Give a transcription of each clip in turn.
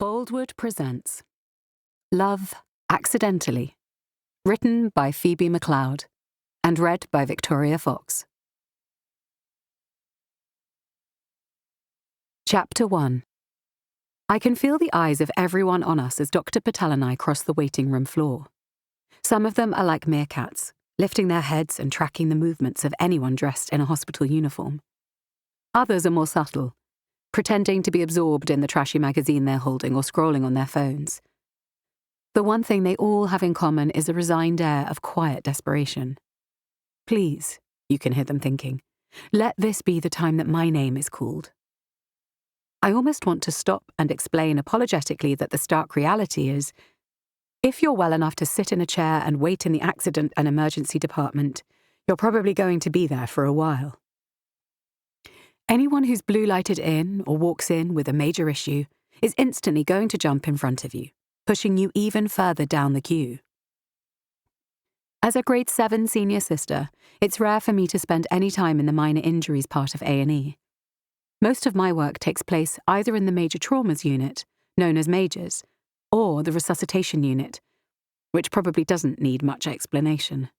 Boldwood presents Love Accidentally, written by Phoebe MacLeod and read by Victoria Fox. Chapter 1. I can feel the eyes of everyone on us as Dr. Patel and I cross the waiting room floor. Some of them are like meerkats, lifting their heads and tracking the movements of anyone dressed in a hospital uniform. Others are more subtle, pretending to be absorbed in the trashy magazine they're holding or scrolling on their phones. The one thing they all have in common is a resigned air of quiet desperation. Please, you can hear them thinking, let this be the time that my name is called. I almost want to stop and explain apologetically that the stark reality is, if you're well enough to sit in a chair and wait in the accident and emergency department, you're probably going to be there for a while. Anyone who's blue lighted in or walks in with a major issue is instantly going to jump in front of you, pushing you even further down the queue. As a grade 7 senior sister, it's rare for me to spend any time in the minor injuries part of A&E. Most of my work takes place either in the major traumas unit, known as majors, or the resuscitation unit, which probably doesn't need much explanation.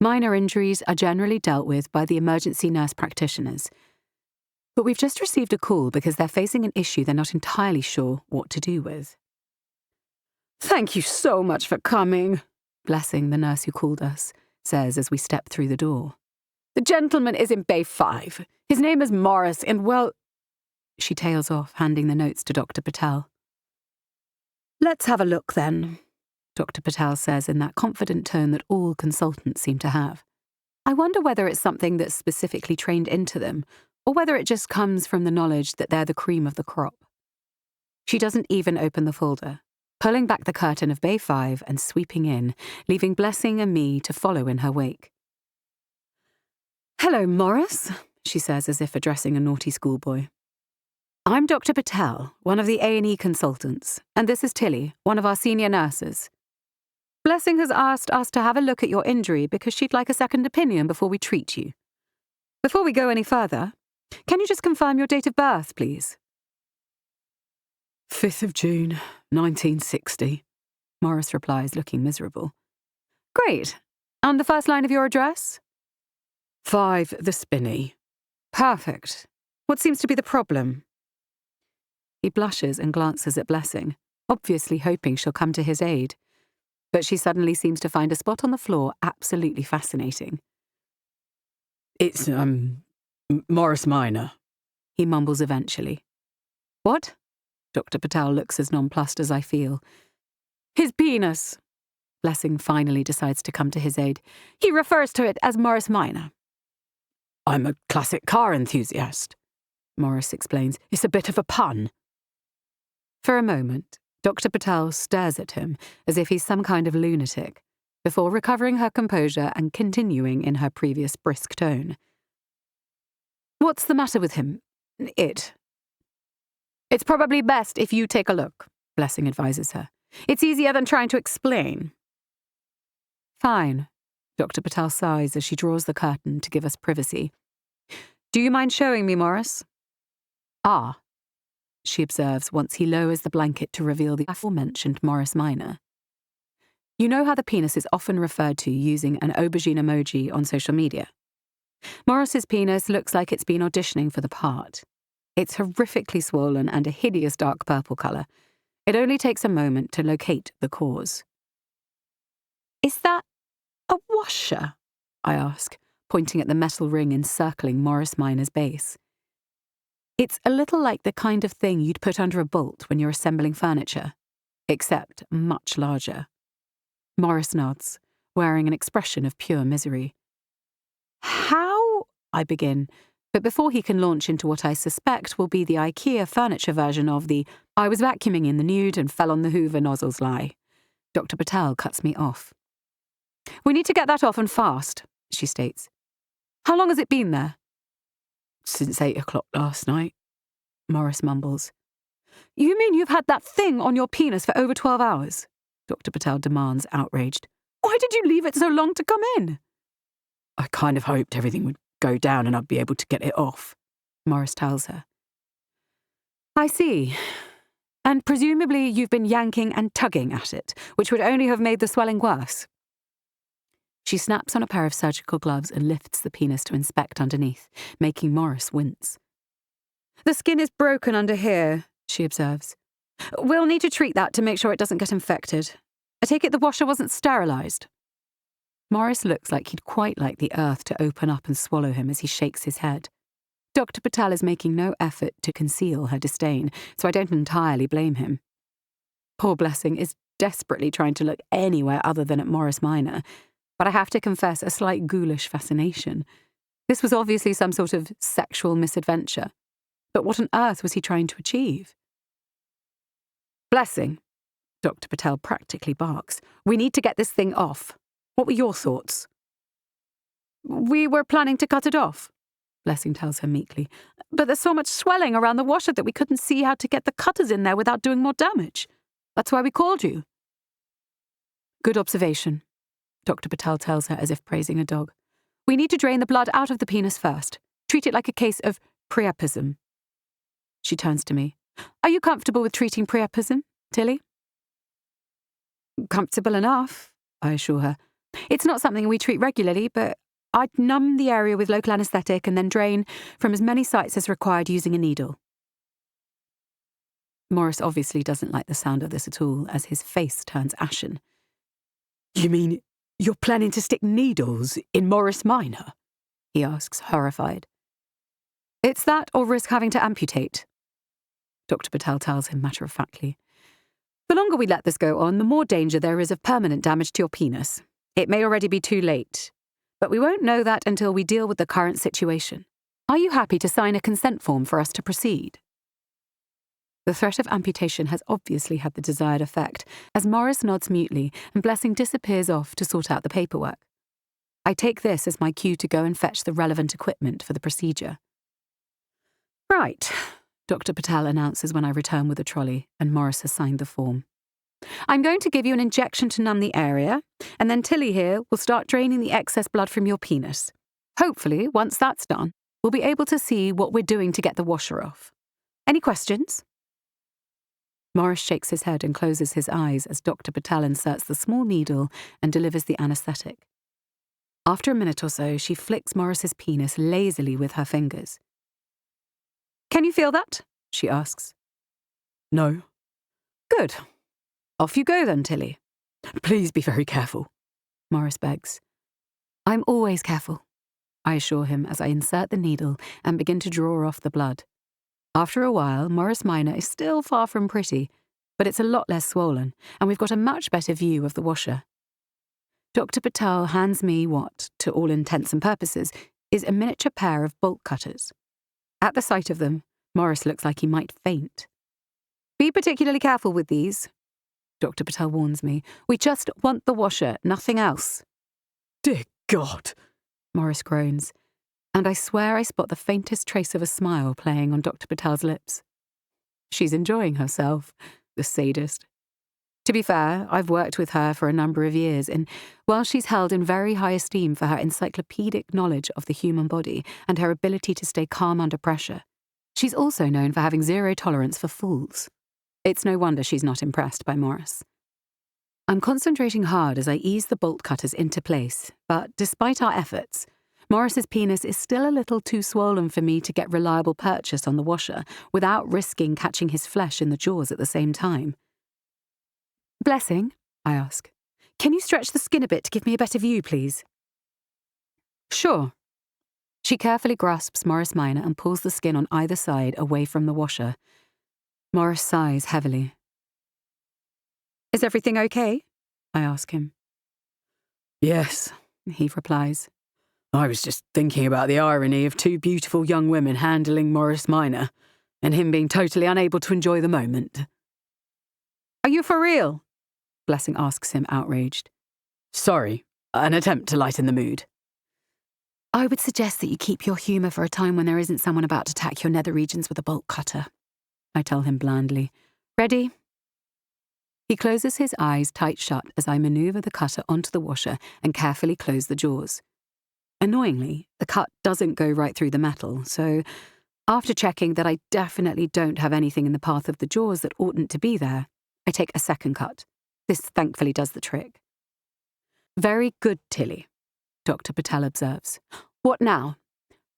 Minor injuries are generally dealt with by the emergency nurse practitioners, but we've just received a call because they're facing an issue they're not entirely sure what to do with. "Thank you so much for coming," Blessing, the nurse who called us, says as we step through the door. "The gentleman is in Bay 5. His name is Morris, and well..." She tails off, handing the notes to Dr. Patel. "Let's have a look then," Dr. Patel says in that confident tone that all consultants seem to have. I wonder whether it's something that's specifically trained into them, or whether it just comes from the knowledge that they're the cream of the crop. She doesn't even open the folder, pulling back the curtain of Bay 5 and sweeping in, leaving Blessing and me to follow in her wake. "Hello, Morris," she says as if addressing a naughty schoolboy. "I'm Dr. Patel, one of the A&E consultants, and this is Tilly, one of our senior nurses. Blessing has asked us to have a look at your injury because she'd like a second opinion before we treat you. Before we go any further, can you just confirm your date of birth, please?" 5th of June, 1960, Morris replies, looking miserable. "Great. And the first line of your address?" 5 the Spinney. "Perfect. What seems to be the problem?" He blushes and glances at Blessing, obviously hoping she'll come to his aid. But she suddenly seems to find a spot on the floor absolutely fascinating. "It's, Morris Minor," he mumbles eventually. "What?" Dr. Patel looks as nonplussed as I feel. "His penis." Blessing finally decides to come to his aid. "He refers to it as Morris Minor." "I'm a classic car enthusiast," Morris explains. "It's a bit of a pun." For a moment, Dr. Patel stares at him as if he's some kind of lunatic, before recovering her composure and continuing in her previous brisk tone. "What's the matter with him? It?" "It's probably best if you take a look," Blessing advises her. "It's easier than trying to explain." "Fine," Dr. Patel sighs as she draws the curtain to give us privacy. "Do you mind showing me, Morris?" "Ah," she observes once he lowers the blanket to reveal the aforementioned Morris Minor. You know how the penis is often referred to using an aubergine emoji on social media? Morris's penis looks like it's been auditioning for the part. It's horrifically swollen and a hideous dark purple colour. It only takes a moment to locate the cause. "Is that a washer?" I ask, pointing at the metal ring encircling Morris Minor's base. It's a little like the kind of thing you'd put under a bolt when you're assembling furniture, except much larger. Morris nods, wearing an expression of pure misery. "How?" I begin, but before he can launch into what I suspect will be the IKEA furniture version of the "I was vacuuming in the nude and fell on the Hoover nozzles" lie, Dr. Patel cuts me off. "We need to get that off and fast," she states. "How long has it been there?" "Since 8 o'clock last night," Morris mumbles. "You mean you've had that thing on your penis for over 12 hours? Dr. Patel demands, outraged. "Why did you leave it so long to come in?" "I kind of hoped everything would go down and I'd be able to get it off," Morris tells her. "I see. And presumably you've been yanking and tugging at it, which would only have made the swelling worse. She snaps on a pair of surgical gloves and lifts the penis to inspect underneath, making Morris wince. The skin is broken under here, she observes. We'll need to treat that to make sure it doesn't get infected. I take it the washer wasn't sterilised. Morris looks like he'd quite like the earth to open up and swallow him as he shakes his head. Dr. Patel is making no effort to conceal her disdain, so I don't entirely blame him. Poor Blessing is desperately trying to look anywhere other than at Morris Minor, but I have to confess a slight ghoulish fascination. This was obviously some sort of sexual misadventure. But what on earth was he trying to achieve? Blessing, Dr. Patel practically barks. We need to get this thing off. What were your thoughts? We were planning to cut it off, Blessing tells her meekly. But there's so much swelling around the washer that we couldn't see how to get the cutters in there without doing more damage. That's why we called you. Good observation, Dr. Patel tells her as if praising a dog. We need to drain the blood out of the penis first. Treat it like a case of priapism. She turns to me. Are you comfortable with treating priapism, Tilly? Comfortable enough, I assure her. It's not something we treat regularly, but I'd numb the area with local anaesthetic and then drain from as many sites as required using a needle. Morris obviously doesn't like the sound of this at all, as his face turns ashen. You mean you're planning to stick needles in Morris Minor? He asks, horrified. It's that or risk having to amputate, Dr. Patel tells him matter-of-factly. The longer we let this go on, the more danger there is of permanent damage to your penis. It may already be too late, but we won't know that until we deal with the current situation. Are you happy to sign a consent form for us to proceed? The threat of amputation has obviously had the desired effect, as Morris nods mutely and Blessing disappears off to sort out the paperwork. I take this as my cue to go and fetch the relevant equipment for the procedure. Right, Dr. Patel announces when I return with the trolley, and Morris has signed the form. I'm going to give you an injection to numb the area, and then Tilly here will start draining the excess blood from your penis. Hopefully, once that's done, we'll be able to see what we're doing to get the washer off. Any questions? Morris shakes his head and closes his eyes as Dr. Patel inserts the small needle and delivers the anaesthetic. After a minute or so, she flicks Morris's penis lazily with her fingers. Can you feel that? She asks. No. Good. Off you go then, Tilly. Please be very careful, Morris begs. I'm always careful, I assure him as I insert the needle and begin to draw off the blood. After a while, Morris Minor is still far from pretty, but it's a lot less swollen, and we've got a much better view of the washer. Dr. Patel hands me what, to all intents and purposes, is a miniature pair of bolt cutters. At the sight of them, Morris looks like he might faint. Be particularly careful with these, Dr. Patel warns me. We just want the washer, nothing else. Dear God, Morris groans, and I swear I spot the faintest trace of a smile playing on Dr. Patel's lips. She's enjoying herself, the sadist. To be fair, I've worked with her for a number of years, and while she's held in very high esteem for her encyclopedic knowledge of the human body and her ability to stay calm under pressure, she's also known for having zero tolerance for fools. It's no wonder she's not impressed by Morris. I'm concentrating hard as I ease the bolt cutters into place, but despite our efforts, Morris's penis is still a little too swollen for me to get reliable purchase on the washer without risking catching his flesh in the jaws at the same time. Blessing, I ask, can you stretch the skin a bit to give me a better view, please? Sure. She carefully grasps Morris Minor and pulls the skin on either side away from the washer. Morris sighs heavily. Is everything okay? I ask him. Yes, he replies. I was just thinking about the irony of two beautiful young women handling Morris Minor, and him being totally unable to enjoy the moment. Are you for real? Blessing asks him, outraged. Sorry, an attempt to lighten the mood. I would suggest that you keep your humour for a time when there isn't someone about to attack your nether regions with a bolt cutter, I tell him blandly. Ready? He closes his eyes tight shut as I manoeuvre the cutter onto the washer and carefully close the jaws. Annoyingly, the cut doesn't go right through the metal, so After checking that I definitely don't have anything in the path of the jaws that oughtn't to be there, I take a second cut. This thankfully does the trick. Very good, Tilly, Dr. Patel observes. What now?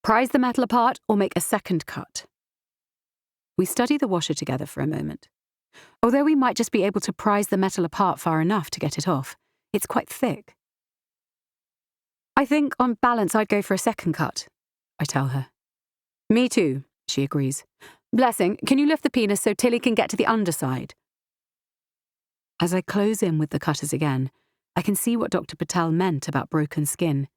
Prise the metal apart or make a second cut? We study the washer together for a moment. Although we might just be able to prise the metal apart far enough to get it off, it's quite thick. I think, on balance, I'd go for a second cut, I tell her. Me too, she agrees. Blessing, can you lift the penis so Tilly can get to the underside? As I close in with the cutters again, I can see what Dr. Patel meant about broken skin.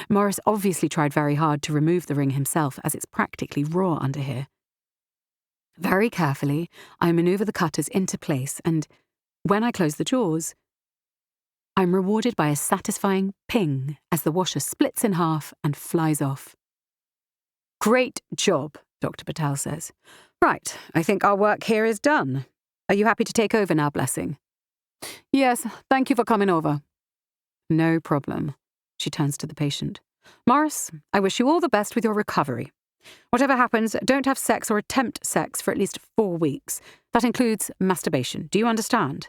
Morris obviously tried very hard to remove the ring himself, as it's practically raw under here. Very carefully, I maneuver the cutters into place, and when I close the jaws, I'm rewarded by a satisfying ping as the washer splits in half and flies off. Great job, Dr. Patel says. Right, I think our work here is done. Are you happy to take over now, Blessing? Yes, thank you for coming over. No problem. She turns to the patient. Morris, I wish you all the best with your recovery. Whatever happens, don't have sex or attempt sex for at least 4 weeks. That includes masturbation. Do you understand?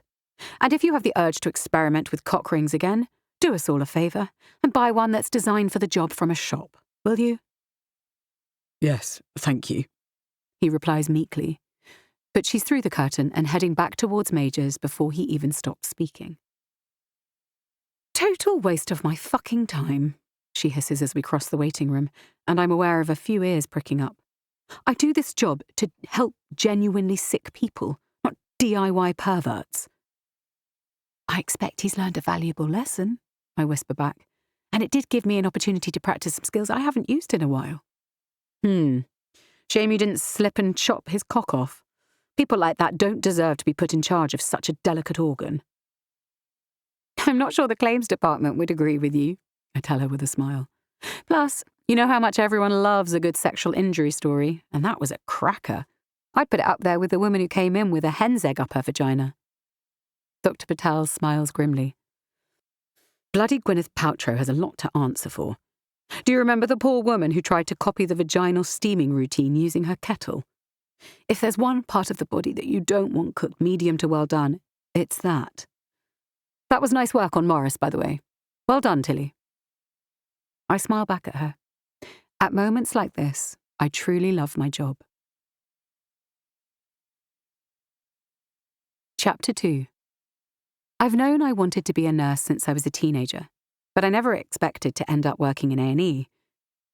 And if you have the urge to experiment with cock rings again, do us all a favour and buy one that's designed for the job from a shop, will you? Yes, thank you, he replies meekly. But she's through the curtain and heading back towards Major's before he even stops speaking. Total waste of my fucking time, she hisses as we cross the waiting room, and I'm aware of a few ears pricking up. I do this job to help genuinely sick people, not DIY perverts. I expect he's learned a valuable lesson, I whisper back, and it did give me an opportunity to practice some skills I haven't used in a while. Shame you didn't slip and chop his cock off. People like that don't deserve to be put in charge of such a delicate organ. I'm not sure the claims department would agree with you, I tell her with a smile. Plus, you know how much everyone loves a good sexual injury story, and that was a cracker. I'd put it up there with the woman who came in with a hen's egg up her vagina. Dr. Patel smiles grimly. Bloody Gwyneth Paltrow has a lot to answer for. Do you remember the poor woman who tried to copy the vaginal steaming routine using her kettle? If there's one part of the body that you don't want cooked medium to well done, it's that. That was nice work on Morris, by the way. Well done, Tilly. I smile back at her. At moments like this, I truly love my job. Chapter 2. I've known I wanted to be a nurse since I was a teenager, but I never expected to end up working in A&E.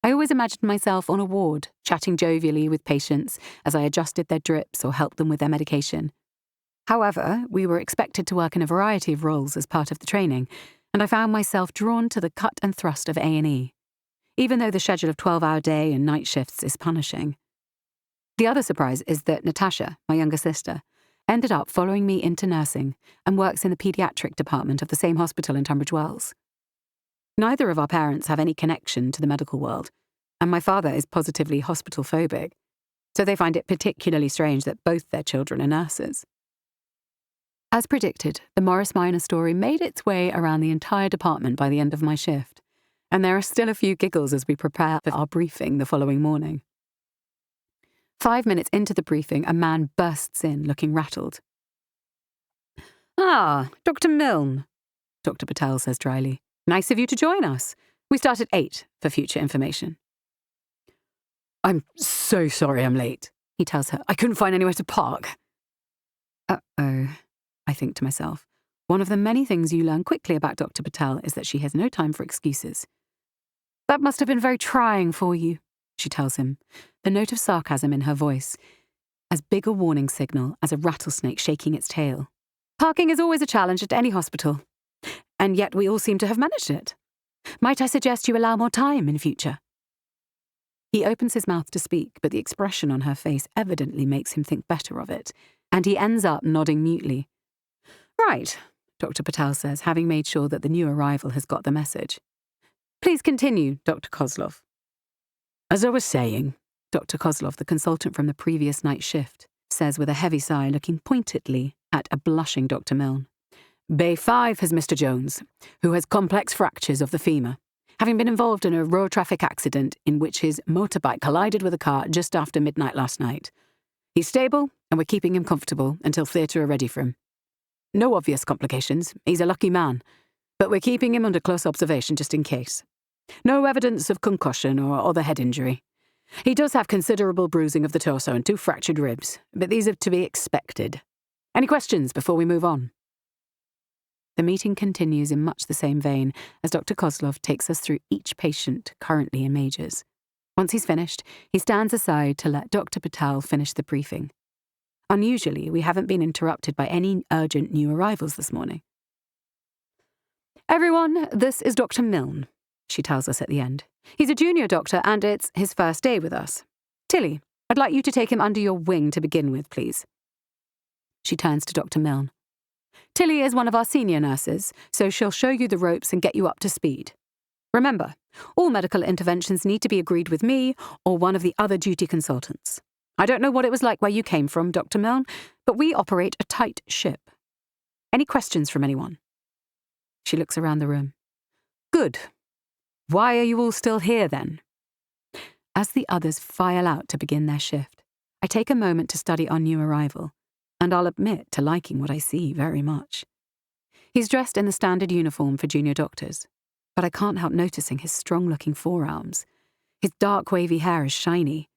I always imagined myself on a ward, chatting jovially with patients as I adjusted their drips or helped them with their medication. However, we were expected to work in a variety of roles as part of the training, and I found myself drawn to the cut and thrust of A&E, even though the schedule of 12-hour day and night shifts is punishing. The other surprise is that Natasha, my younger sister, ended up following me into nursing and works in the paediatric department of the same hospital in Tunbridge Wells. Neither of our parents have any connection to the medical world, and my father is positively hospital phobic, so they find it particularly strange that both their children are nurses. As predicted, the Morris Minor story made its way around the entire department by the end of my shift, and there are still a few giggles as we prepare for our briefing the following morning. 5 minutes into the briefing, a man bursts in, looking rattled. Ah, Dr. Milne, Dr. Patel says dryly. Nice of you to join us. We start at 8 for future information. I'm so sorry I'm late, he tells her. I couldn't find anywhere to park. Uh-oh, I think to myself. One of the many things you learn quickly about Dr. Patel is that she has no time for excuses. That must have been very trying for you, she tells him, the note of sarcasm in her voice, as big a warning signal as a rattlesnake shaking its tail. Parking is always a challenge at any hospital, and yet we all seem to have managed it. Might I suggest you allow more time in future? He opens his mouth to speak, but the expression on her face evidently makes him think better of it, and he ends up nodding mutely. Right, Dr. Patel says, having made sure that the new arrival has got the message. Please continue, Dr. Kozlov. As I was saying, Dr. Kozlov, the consultant from the previous night shift, says with a heavy sigh, looking pointedly at a blushing Dr. Milne. Bay 5 has Mr. Jones, who has complex fractures of the femur. having been involved in a road traffic accident in which his motorbike collided with a car just after midnight last night. He's stable, and we're keeping him comfortable until theatre are ready for him. No obvious complications. He's a lucky man. But we're keeping him under close observation just in case. No evidence of concussion or other head injury. He does have considerable bruising of the torso and 2 fractured ribs, but these are to be expected. Any questions before we move on? The meeting continues in much the same vein as Dr. Kozlov takes us through each patient currently in majors. Once he's finished, he stands aside to let Dr. Patel finish the briefing. Unusually, we haven't been interrupted by any urgent new arrivals this morning. Everyone, this is Dr. Milne, she tells us at the end. He's a junior doctor and it's his first day with us. Tilly, I'd like you to take him under your wing to begin with, please. She turns to Dr. Milne. Tilly is one of our senior nurses, so she'll show you the ropes and get you up to speed. Remember, all medical interventions need to be agreed with me or one of the other duty consultants. I don't know what it was like where you came from, Dr. Milne, but we operate a tight ship. Any questions from anyone? She looks around the room. Good. Why are you all still here, then? As the others file out to begin their shift, I take a moment to study our new arrival, and I'll admit to liking what I see very much. He's dressed in the standard uniform for junior doctors, but I can't help noticing his strong-looking forearms. His dark wavy hair is shiny,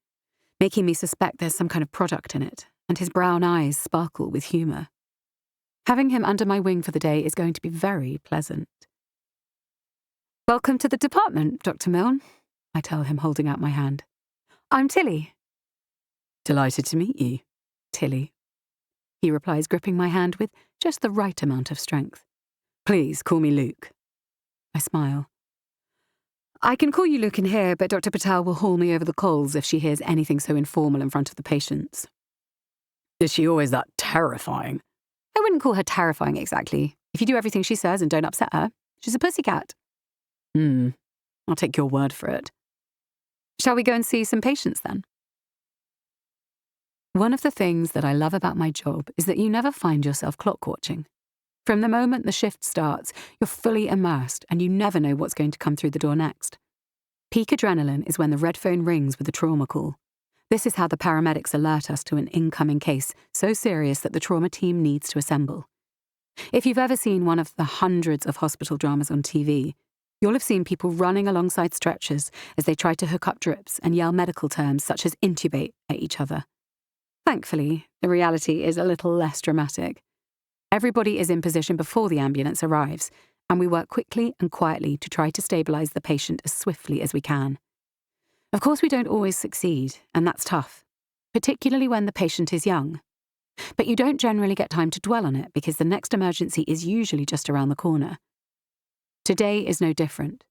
making me suspect there's some kind of product in it, and his brown eyes sparkle with humour. Having him under my wing for the day is going to be very pleasant. Welcome to the department, Dr. Milne, I tell him, holding out my hand. I'm Tilly. Delighted to meet you, Tilly, he replies, gripping my hand with just the right amount of strength. Please call me Luke. I smile. I can call you Luke in here, but Dr. Patel will haul me over the coals if she hears anything so informal in front of the patients. Is she always that terrifying? I wouldn't call her terrifying exactly. If you do everything she says and don't upset her, she's a pussycat. I'll take your word for it. Shall we go and see some patients then? One of the things that I love about my job is that you never find yourself clock watching. From the moment the shift starts, you're fully immersed and you never know what's going to come through the door next. Peak adrenaline is when the red phone rings with a trauma call. This is how the paramedics alert us to an incoming case so serious that the trauma team needs to assemble. If you've ever seen one of the hundreds of hospital dramas on TV, you'll have seen people running alongside stretchers as they try to hook up drips and yell medical terms such as intubate at each other. Thankfully, the reality is a little less dramatic. Everybody is in position before the ambulance arrives, and we work quickly and quietly to try to stabilise the patient as swiftly as we can. Of course, we don't always succeed, and that's tough, particularly when the patient is young. But you don't generally get time to dwell on it because the next emergency is usually just around the corner. Today is no different.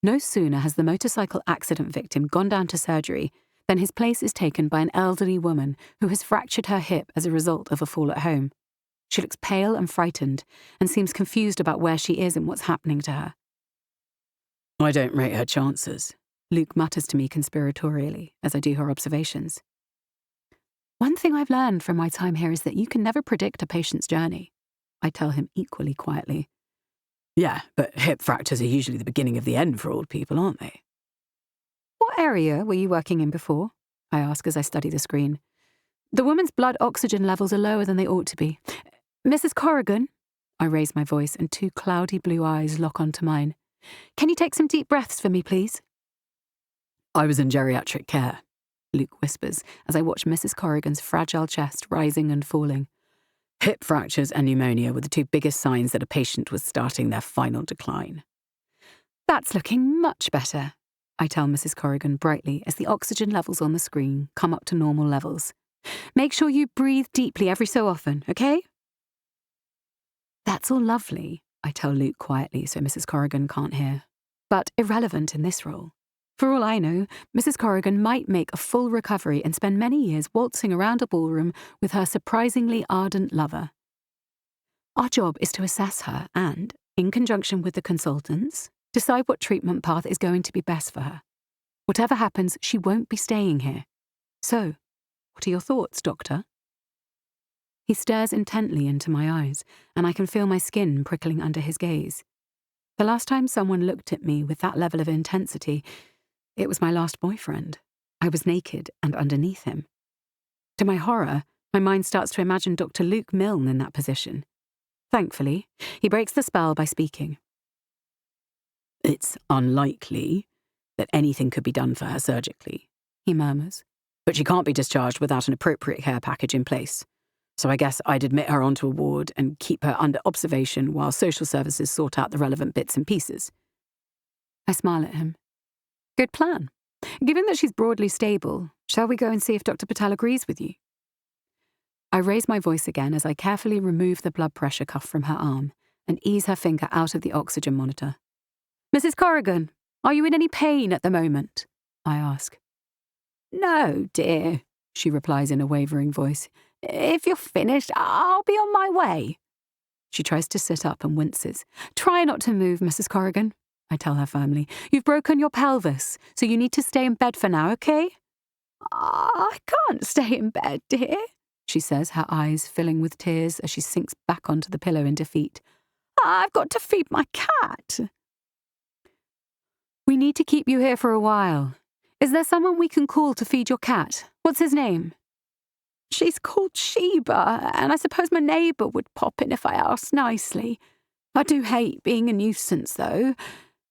No sooner has the motorcycle accident victim gone down to surgery than his place is taken by an elderly woman who has fractured her hip as a result of a fall at home. She looks pale and frightened and seems confused about where she is and what's happening to her. I don't rate her chances, Luke mutters to me conspiratorially as I do her observations. One thing I've learned from my time here is that you can never predict a patient's journey, I tell him equally quietly. Yeah, but hip fractures are usually the beginning of the end for old people, aren't they? What area were you working in before? I ask as I study the screen. The woman's blood oxygen levels are lower than they ought to be. Mrs. Corrigan? I raise my voice and 2 cloudy blue eyes lock onto mine. Can you take some deep breaths for me, please? I was in geriatric care, Luke whispers as I watch Mrs. Corrigan's fragile chest rising and falling. Hip fractures and pneumonia were the 2 biggest signs that a patient was starting their final decline. That's looking much better, I tell Mrs. Corrigan brightly as the oxygen levels on the screen come up to normal levels. Make sure you breathe deeply every so often, okay? That's all lovely, I tell Luke quietly so Mrs. Corrigan can't hear. But irrelevant in this role. For all I know, Mrs. Corrigan might make a full recovery and spend many years waltzing around a ballroom with her surprisingly ardent lover. Our job is to assess her and, in conjunction with the consultants, decide what treatment path is going to be best for her. Whatever happens, she won't be staying here. So, what are your thoughts, Doctor? He stares intently into my eyes, and I can feel my skin prickling under his gaze. The last time someone looked at me with that level of intensity, it was my last boyfriend. I was naked and underneath him. To my horror, my mind starts to imagine Dr. Luke Milne in that position. Thankfully, he breaks the spell by speaking. "It's unlikely that anything could be done for her surgically," he murmurs, "but she can't be discharged without an appropriate care package in place. So I guess I'd admit her onto a ward and keep her under observation while social services sort out the relevant bits and pieces." I smile at him. Good plan. Given that she's broadly stable, shall we go and see if Dr. Patel agrees with you? I raise my voice again as I carefully remove the blood pressure cuff from her arm and ease her finger out of the oxygen monitor. "Mrs. Corrigan, are you in any pain at the moment?" I ask. "No, dear," she replies in a wavering voice. "If you're finished, I'll be on my way." She tries to sit up and winces. "Try not to move, Mrs. Corrigan," I tell her firmly. "You've broken your pelvis, so you need to stay in bed for now, okay?" "I can't stay in bed, dear," she says, her eyes filling with tears as she sinks back onto the pillow in defeat. "I've got to feed my cat." "We need to keep you here for a while. Is there someone we can call to feed your cat? What's his name?" "She's called Sheba, and I suppose my neighbour would pop in if I asked nicely. I do hate being a nuisance, though.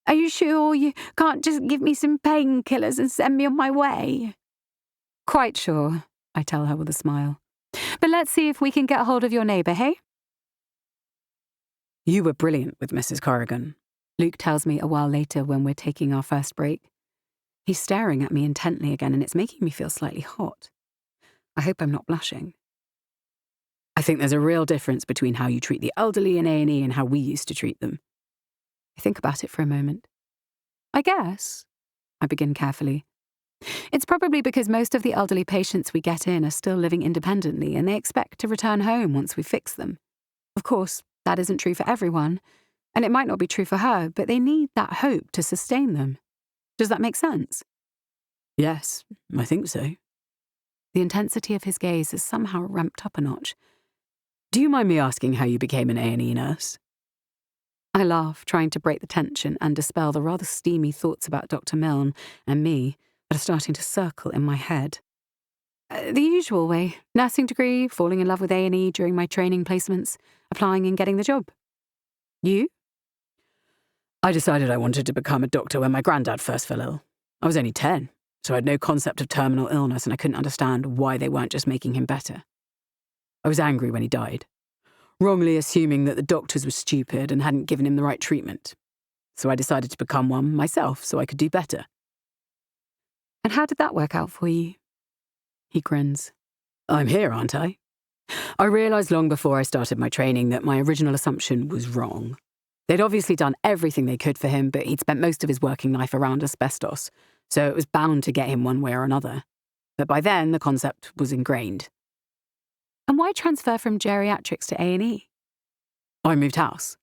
Are you sure you can't just give me some painkillers and send me on my way?" "Quite sure," I tell her with a smile. "But let's see if we can get hold of your neighbour, hey?" "You were brilliant with Mrs. Corrigan," Luke tells me a while later when we're taking our first break. He's staring at me intently again, and it's making me feel slightly hot. I hope I'm not blushing. "I think there's a real difference between how you treat the elderly in A&E and how we used to treat them." I think about it for a moment. "I guess," I begin carefully. "It's probably because most of the elderly patients we get in are still living independently and they expect to return home once we fix them. Of course, that isn't true for everyone, and it might not be true for her, but they need that hope to sustain them. Does that make sense?" "Yes, I think so." The intensity of his gaze has somehow ramped up a notch. "Do you mind me asking how you became an A&E nurse?" I laugh, trying to break the tension and dispel the rather steamy thoughts about Dr. Milne and me that are starting to circle in my head. The usual way. Nursing degree, falling in love with A&E during my training placements, applying and getting the job. You? "I decided I wanted to become a doctor when my granddad first fell ill. I was only 10, so I had no concept of terminal illness and I couldn't understand why they weren't just making him better. I was angry when he died, wrongly assuming that the doctors were stupid and hadn't given him the right treatment. So I decided to become one myself so I could do better." "And how did that work out for you?" He grins. "I'm here, aren't I? I realised long before I started my training that my original assumption was wrong. They'd obviously done everything they could for him, but he'd spent most of his working life around asbestos, so it was bound to get him one way or another. But by then, the concept was ingrained." "And why transfer from geriatrics to A&E? "I moved house,"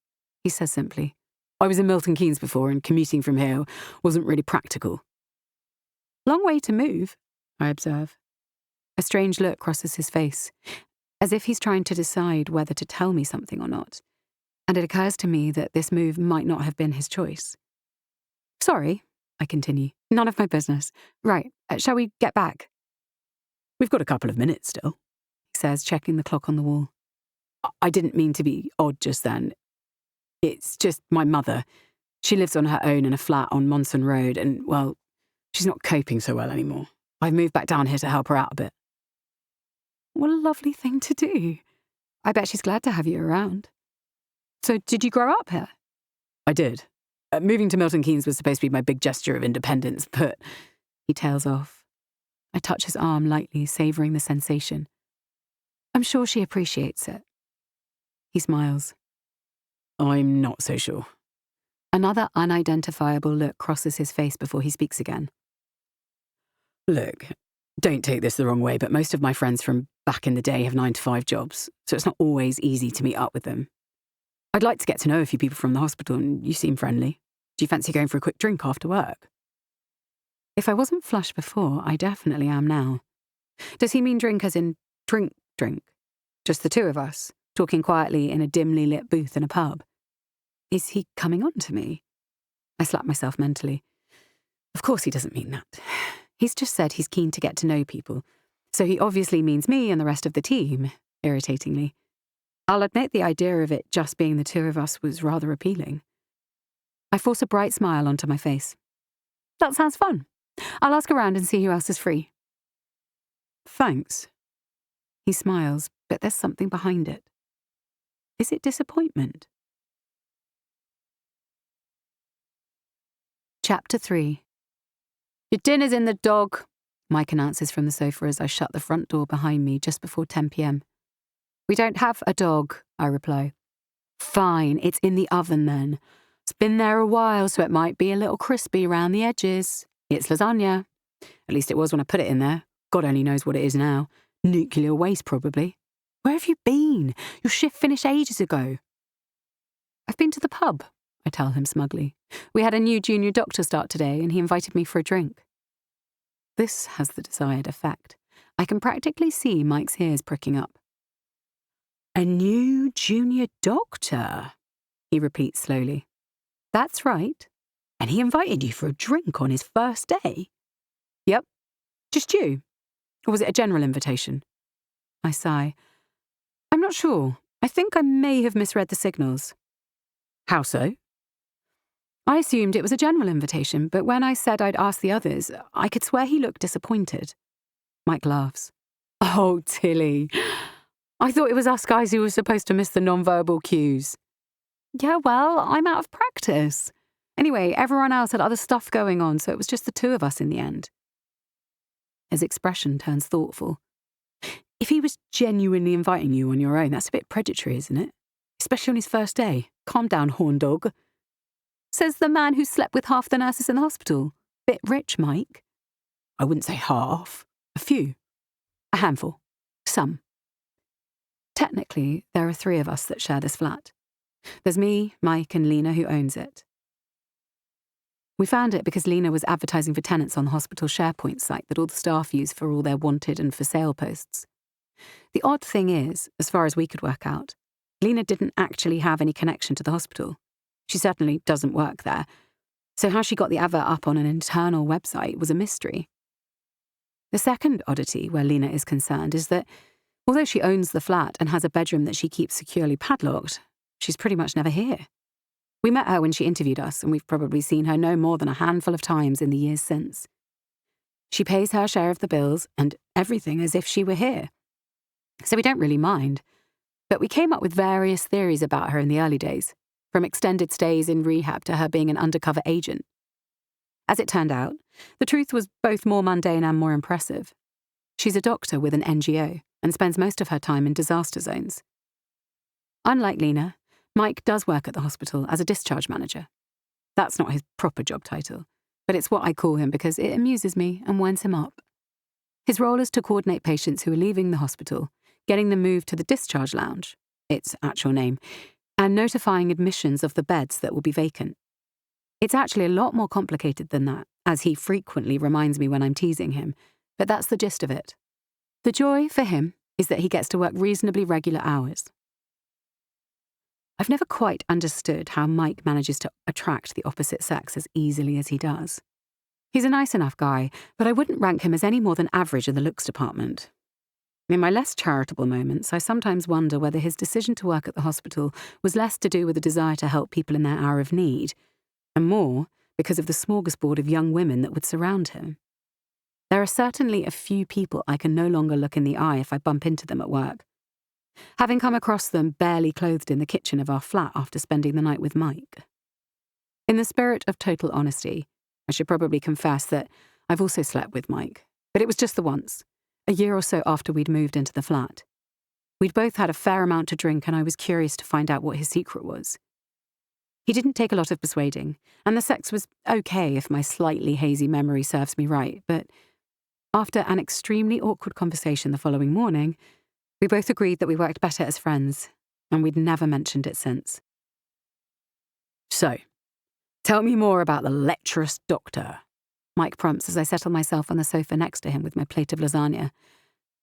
he says simply. "I was in Milton Keynes before, and commuting from here wasn't really practical." "Long way to move," I observe. A strange look crosses his face, as if he's trying to decide whether to tell me something or not, and it occurs to me that this move might not have been his choice. "Sorry," I continue. "None of my business. Right, shall we get back?" "We've got a couple of minutes still," he says, checking the clock on the wall. I didn't mean to be odd just then. It's just my mother. She lives on her own in a flat on Monson Road and, well, she's not coping so well anymore. I've moved back down here to help her out a bit." What a lovely thing to do. I bet she's glad to have you around. So did you grow up here? "I did. Moving to Milton Keynes was supposed to be my big gesture of independence, but..." He tails off. I touch his arm lightly, savouring the sensation. "I'm sure she appreciates it." He smiles. "I'm not so sure." Another unidentifiable look crosses his face before he speaks again. "Look, don't take this the wrong way, but most of my friends from back in the day have 9-to-5 jobs, so it's not always easy to meet up with them. I'd like to get to know a few people from the hospital, and you seem friendly. Do you fancy going for a quick drink after work?" If I wasn't flush before, I definitely am now. Does he mean drink as in drink? Just the two of us, talking quietly in a dimly lit booth in a pub? Is he coming on to me? I slapped myself mentally. Of course he doesn't mean that. He's just said he's keen to get to know people, so he obviously means me and the rest of the team, irritatingly. I'll admit the idea of it just being the two of us was rather appealing. I force a bright smile onto my face. That sounds fun. I'll ask around and see who else is free. Thanks. He smiles, but there's something behind it. Is it disappointment? Chapter 3. Your dinner's in the dog, Mike announces from the sofa as I shut the front door behind me just before 10 p.m. We don't have a dog, I reply. Fine, it's in the oven then. It's been there a while, so it might be a little crispy around the edges. It's lasagna. At least it was when I put it in there. God only knows what it is now. Nuclear waste, probably. Where have you been? Your shift finished ages ago. I've been to the pub, I tell him smugly. We had a new junior doctor start today, and he invited me for a drink. This has the desired effect. I can practically see Mike's ears pricking up. A new junior doctor, he repeats slowly. That's right. And he invited you for a drink on his first day? Yep. Just you? Or was it a general invitation? I sigh. I'm not sure. I think I may have misread the signals. How so? I assumed it was a general invitation, but when I said I'd asked the others, I could swear he looked disappointed. Mike laughs. Oh, Tilly. I thought it was us guys who were supposed to miss the non-verbal cues. Yeah, well, I'm out of practice. Anyway, everyone else had other stuff going on, so it was just the two of us in the end. His expression turns thoughtful. If he was genuinely inviting you on your own, that's a bit predatory, isn't it? Especially on his first day. Calm down, horn dog. Says the man who slept with half the nurses in the hospital. Bit rich, Mike. I wouldn't say half. A few. A handful. Some. Technically, there are 3 of us that share this flat. There's me, Mike, and Lena, who owns it. We found it because Lena was advertising for tenants on the hospital SharePoint site that all the staff use for all their wanted and for sale posts. The odd thing is, as far as we could work out, Lena didn't actually have any connection to the hospital. She certainly doesn't work there. So how she got the advert up on an internal website was a mystery. The second oddity where Lena is concerned is that, although she owns the flat and has a bedroom that she keeps securely padlocked, she's pretty much never here. We met her when she interviewed us, and we've probably seen her no more than a handful of times in the years since. She pays her share of the bills and everything as if she were here. So we don't really mind. But we came up with various theories about her in the early days, from extended stays in rehab to her being an undercover agent. As it turned out, the truth was both more mundane and more impressive. She's a doctor with an NGO and spends most of her time in disaster zones. Unlike Lena, Mike does work at the hospital as a discharge manager. That's not his proper job title, but it's what I call him because it amuses me and winds him up. His role is to coordinate patients who are leaving the hospital, getting them moved to the discharge lounge, its actual name, and notifying admissions of the beds that will be vacant. It's actually a lot more complicated than that, as he frequently reminds me when I'm teasing him, but that's the gist of it. The joy for him is that he gets to work reasonably regular hours. I've never quite understood how Mike manages to attract the opposite sex as easily as he does. He's a nice enough guy, but I wouldn't rank him as any more than average in the looks department. In my less charitable moments, I sometimes wonder whether his decision to work at the hospital was less to do with a desire to help people in their hour of need, and more because of the smorgasbord of young women that would surround him. There are certainly a few people I can no longer look in the eye if I bump into them at work. Having come across them barely clothed in the kitchen of our flat after spending the night with Mike. In the spirit of total honesty, I should probably confess that I've also slept with Mike, but it was just the once, a year or so after we'd moved into the flat. We'd both had a fair amount to drink and I was curious to find out what his secret was. He didn't take a lot of persuading, and the sex was okay if my slightly hazy memory serves me right, but after an extremely awkward conversation the following morning, we both agreed that we worked better as friends, and we'd never mentioned it since. So, tell me more about the lecherous doctor, Mike prompts as I settle myself on the sofa next to him with my plate of lasagna.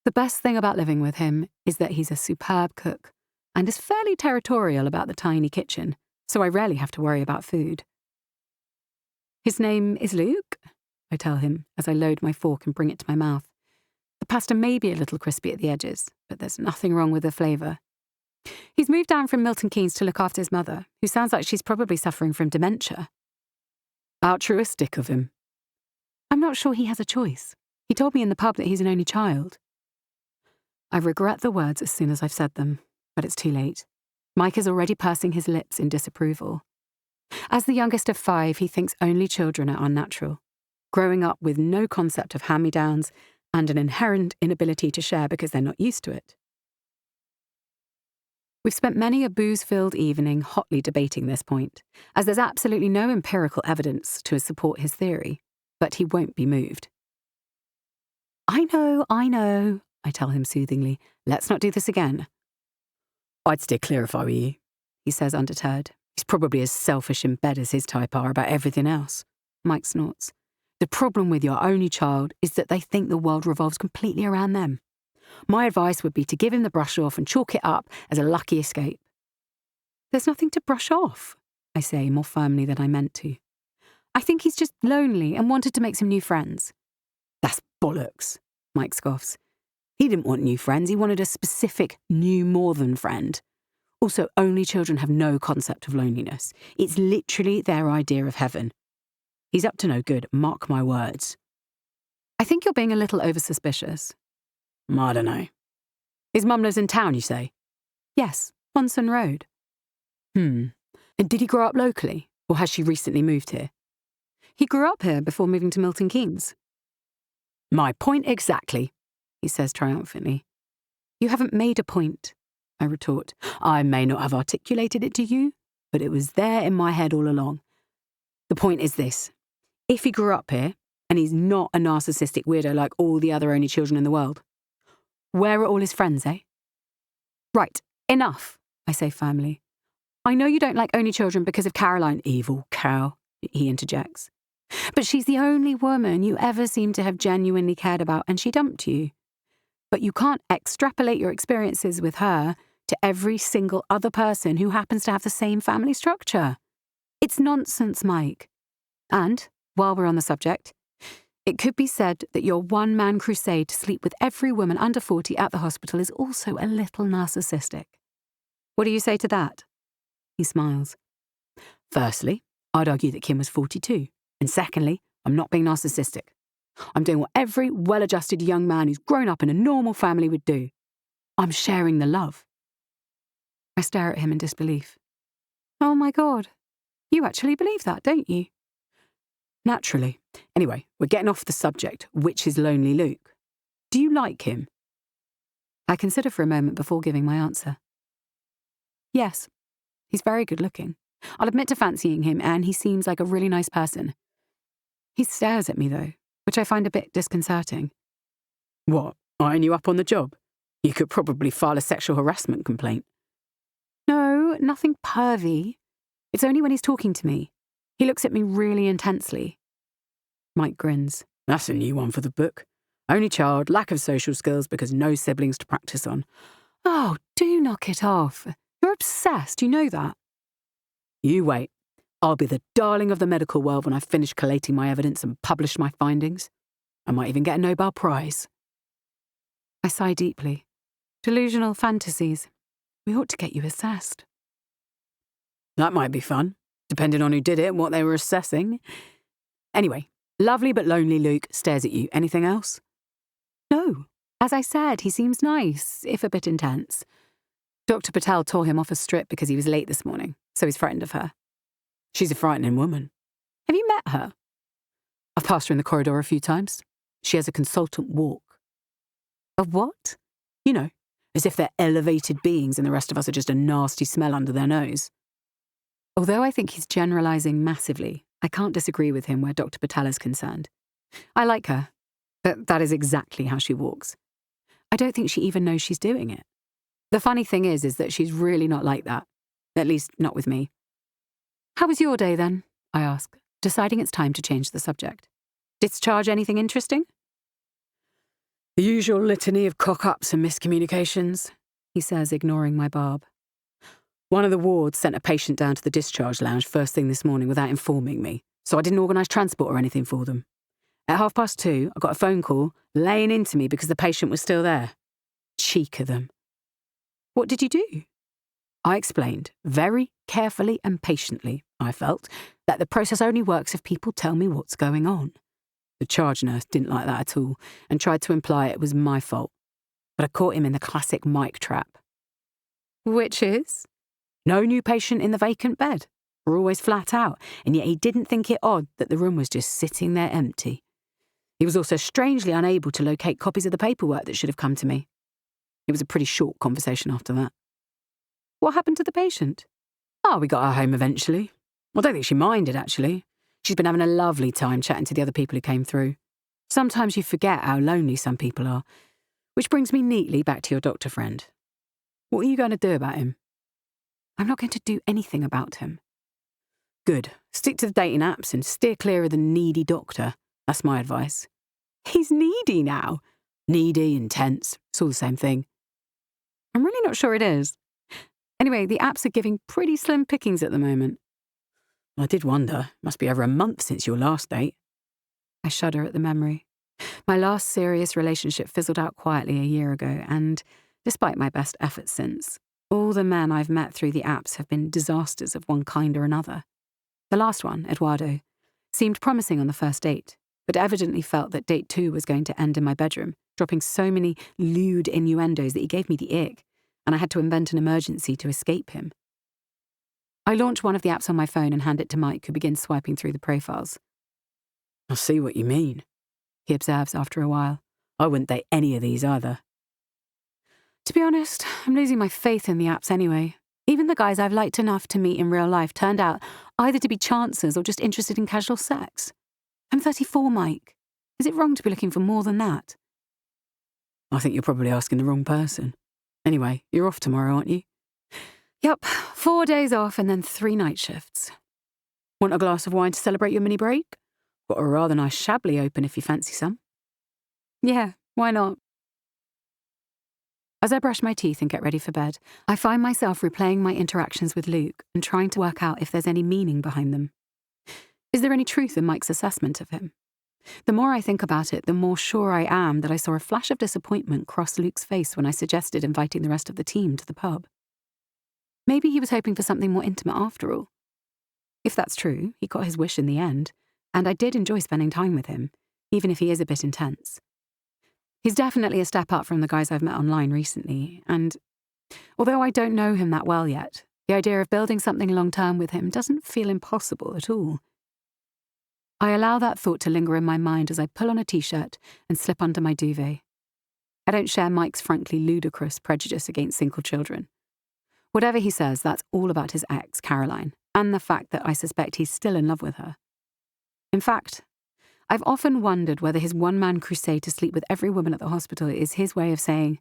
The best thing about living with him is that he's a superb cook and is fairly territorial about the tiny kitchen, so I rarely have to worry about food. His name is Luke, I tell him as I load my fork and bring it to my mouth. The pasta may be a little crispy at the edges, but there's nothing wrong with the flavour. He's moved down from Milton Keynes to look after his mother, who sounds like she's probably suffering from dementia. Altruistic of him. I'm not sure he has a choice. He told me in the pub that he's an only child. I regret the words as soon as I've said them, but it's too late. Mike is already pursing his lips in disapproval. As the youngest of 5, he thinks only children are unnatural, growing up with no concept of hand-me-downs and an inherent inability to share because they're not used to it. We've spent many a booze-filled evening hotly debating this point, as there's absolutely no empirical evidence to support his theory, but he won't be moved. I know, I tell him soothingly. Let's not do this again. I'd steer clear if I were you, he says undeterred. He's probably as selfish in bed as his type are about everything else. Mike snorts. The problem with your only child is that they think the world revolves completely around them. My advice would be to give him the brush off and chalk it up as a lucky escape. There's nothing to brush off, I say more firmly than I meant to. I think he's just lonely and wanted to make some new friends. That's bollocks, Mike scoffs. He didn't want new friends, he wanted a specific new more than friend. Also, only children have no concept of loneliness. It's literally their idea of heaven. He's up to no good, mark my words. I think you're being a little over-suspicious. I don't know. His mum lives in town, you say? Yes, Monson Road. And did he grow up locally, or has she recently moved here? He grew up here before moving to Milton Keynes. My point exactly, he says triumphantly. You haven't made a point, I retort. I may not have articulated it to you, but it was there in my head all along. The point is this. If he grew up here, and he's not a narcissistic weirdo like all the other only children in the world, where are all his friends, eh? Right, enough, I say firmly. I know you don't like only children because of Caroline, evil cow, he interjects. But she's the only woman you ever seem to have genuinely cared about, and she dumped you. But you can't extrapolate your experiences with her to every single other person who happens to have the same family structure. It's nonsense, Mike. And, while we're on the subject, it could be said that your one-man crusade to sleep with every woman under 40 at the hospital is also a little narcissistic. What do you say to that? He smiles. Firstly, I'd argue that Kim was 42. And secondly, I'm not being narcissistic. I'm doing what every well-adjusted young man who's grown up in a normal family would do. I'm sharing the love. I stare at him in disbelief. Oh my God, you actually believe that, don't you? Naturally. Anyway, we're getting off the subject, which is lonely Luke. Do you like him? I consider for a moment before giving my answer. Yes, he's very good looking. I'll admit to fancying him, and he seems like a really nice person. He stares at me, though, which I find a bit disconcerting. What, eyeing you up on the job? You could probably file a sexual harassment complaint. No, nothing pervy. It's only when he's talking to me. He looks at me really intensely. Mike grins. That's a new one for the book. Only child, lack of social skills because no siblings to practice on. Oh, do knock it off. You're obsessed, you know that. You wait. I'll be the darling of the medical world when I've finished collating my evidence and published my findings. I might even get a Nobel Prize. I sigh deeply. Delusional fantasies. We ought to get you assessed. That might be fun, depending on who did it and what they were assessing. Anyway, lovely but lonely Luke stares at you. Anything else? No. As I said, he seems nice, if a bit intense. Dr. Patel tore him off a strip because he was late this morning, so he's frightened of her. She's a frightening woman. Have you met her? I've passed her in the corridor a few times. She has a consultant walk. A what? You know, as if they're elevated beings and the rest of us are just a nasty smell under their nose. Although I think he's generalising massively, I can't disagree with him where Dr. Patel is concerned. I like her, but that is exactly how she walks. I don't think she even knows she's doing it. The funny thing is that she's really not like that. At least, not with me. How was your day, then? I ask, deciding it's time to change the subject. Discharge anything interesting? The usual litany of cock-ups and miscommunications, he says, ignoring my barb. One of the wards sent a patient down to the discharge lounge first thing this morning without informing me, so I didn't organise transport or anything for them. At 2:30, I got a phone call laying into me because the patient was still there. Cheek of them. What did you do? I explained, very carefully and patiently, I felt, that the process only works if people tell me what's going on. The charge nurse didn't like that at all and tried to imply it was my fault. But I caught him in the classic Mike trap. Which is? No new patient in the vacant bed. We're always flat out, and yet he didn't think it odd that the room was just sitting there empty. He was also strangely unable to locate copies of the paperwork that should have come to me. It was a pretty short conversation after that. What happened to the patient? Oh, we got her home eventually. I don't think she minded, actually. She's been having a lovely time chatting to the other people who came through. Sometimes you forget how lonely some people are. Which brings me neatly back to your doctor friend. What are you going to do about him? I'm not going to do anything about him. Good. Stick to the dating apps and steer clear of the needy doctor. That's my advice. He's needy now. Needy, intense, it's all the same thing. I'm really not sure it is. Anyway, the apps are giving pretty slim pickings at the moment. I did wonder. Must be over a month since your last date. I shudder at the memory. My last serious relationship fizzled out quietly a year ago, and despite my best efforts since, all the men I've met through the apps have been disasters of one kind or another. The last one, Eduardo, seemed promising on the first date, but evidently felt that date 2 was going to end in my bedroom, dropping so many lewd innuendos that he gave me the ick, and I had to invent an emergency to escape him. I launch one of the apps on my phone and hand it to Mike, who begins swiping through the profiles. I see what you mean, he observes after a while. I wouldn't date any of these either. To be honest, I'm losing my faith in the apps anyway. Even the guys I've liked enough to meet in real life turned out either to be chancers or just interested in casual sex. I'm 34, Mike. Is it wrong to be looking for more than that? I think you're probably asking the wrong person. Anyway, you're off tomorrow, aren't you? Yup, 4 days off and then 3 night shifts. Want a glass of wine to celebrate your mini break? Got a rather nice Chablis open if you fancy some. Yeah, why not? As I brush my teeth and get ready for bed, I find myself replaying my interactions with Luke and trying to work out if there's any meaning behind them. Is there any truth in Mike's assessment of him? The more I think about it, the more sure I am that I saw a flash of disappointment cross Luke's face when I suggested inviting the rest of the team to the pub. Maybe he was hoping for something more intimate after all. If that's true, he got his wish in the end, and I did enjoy spending time with him, even if he is a bit intense. He's definitely a step up from the guys I've met online recently, and although I don't know him that well yet, the idea of building something long-term with him doesn't feel impossible at all. I allow that thought to linger in my mind as I pull on a t-shirt and slip under my duvet. I don't share Mike's frankly ludicrous prejudice against single children. Whatever he says, that's all about his ex, Caroline, and the fact that I suspect he's still in love with her. In fact, I've often wondered whether his one-man crusade to sleep with every woman at the hospital is his way of saying,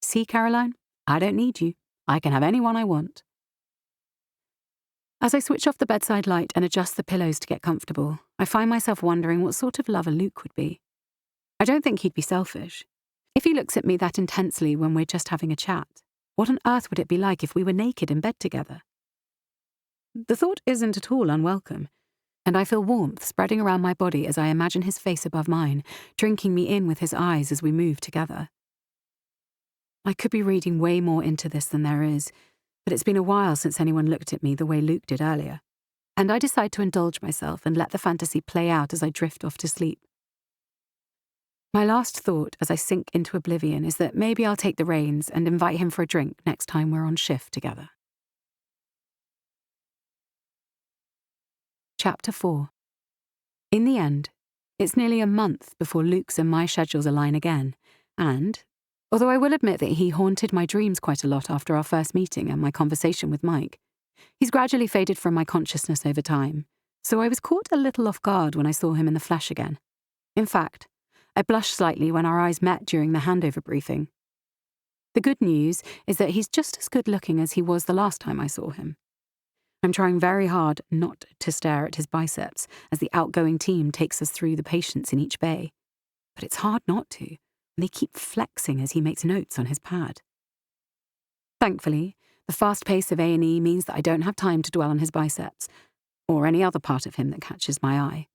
"See, Caroline, I don't need you. I can have anyone I want." As I switch off the bedside light and adjust the pillows to get comfortable, I find myself wondering what sort of lover Luke would be. I don't think he'd be selfish. If he looks at me that intensely when we're just having a chat, what on earth would it be like if we were naked in bed together? The thought isn't at all unwelcome, and I feel warmth spreading around my body as I imagine his face above mine, drinking me in with his eyes as we move together. I could be reading way more into this than there is, but it's been a while since anyone looked at me the way Luke did earlier, and I decide to indulge myself and let the fantasy play out as I drift off to sleep. My last thought as I sink into oblivion is that maybe I'll take the reins and invite him for a drink next time we're on shift together. Chapter 4. In the end, it's nearly a month before Luke's and my schedules align again, and, although I will admit that he haunted my dreams quite a lot after our first meeting and my conversation with Mike, he's gradually faded from my consciousness over time, so I was caught a little off guard when I saw him in the flesh again. In fact, I blushed slightly when our eyes met during the handover briefing. The good news is that he's just as good looking as he was the last time I saw him. I'm trying very hard not to stare at his biceps as the outgoing team takes us through the patients in each bay, but it's hard not to, and they keep flexing as he makes notes on his pad. Thankfully, The fast pace of A&E means that I don't have time to dwell on his biceps, or any other part of him that catches my eye.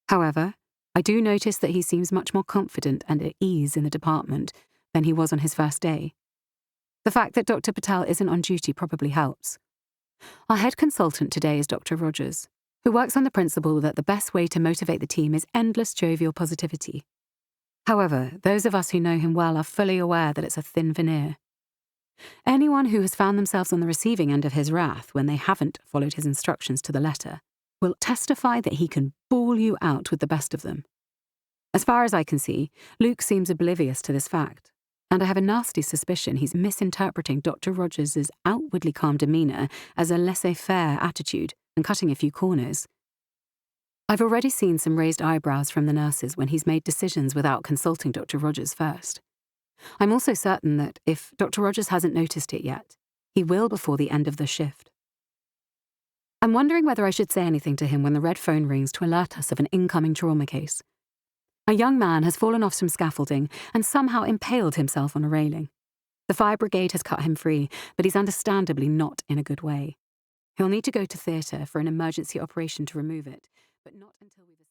However, I do notice that he seems much more confident and at ease in the department than he was on his first day. The fact that Dr. Patel isn't on duty probably helps. Our head consultant today is Dr. Rogers, who works on the principle that the best way to motivate the team is endless jovial positivity. However, those of us who know him well are fully aware that it's a thin veneer. Anyone who has found themselves on the receiving end of his wrath when they haven't followed his instructions to the letter will testify that he can bawl you out with the best of them. As far as I can see, Luke seems oblivious to this fact, and I have a nasty suspicion he's misinterpreting Dr. Rogers' outwardly calm demeanour as a laissez-faire attitude and cutting a few corners. I've already seen some raised eyebrows from the nurses when he's made decisions without consulting Dr. Rogers first. I'm also certain that if Dr. Rogers hasn't noticed it yet, he will before the end of the shift. I'm wondering whether I should say anything to him when the red phone rings to alert us of an incoming trauma case. A young man has fallen off some scaffolding and somehow impaled himself on a railing. The fire brigade has cut him free, but he's understandably not in a good way. He'll need to go to theatre for an emergency operation to remove it, but not until we've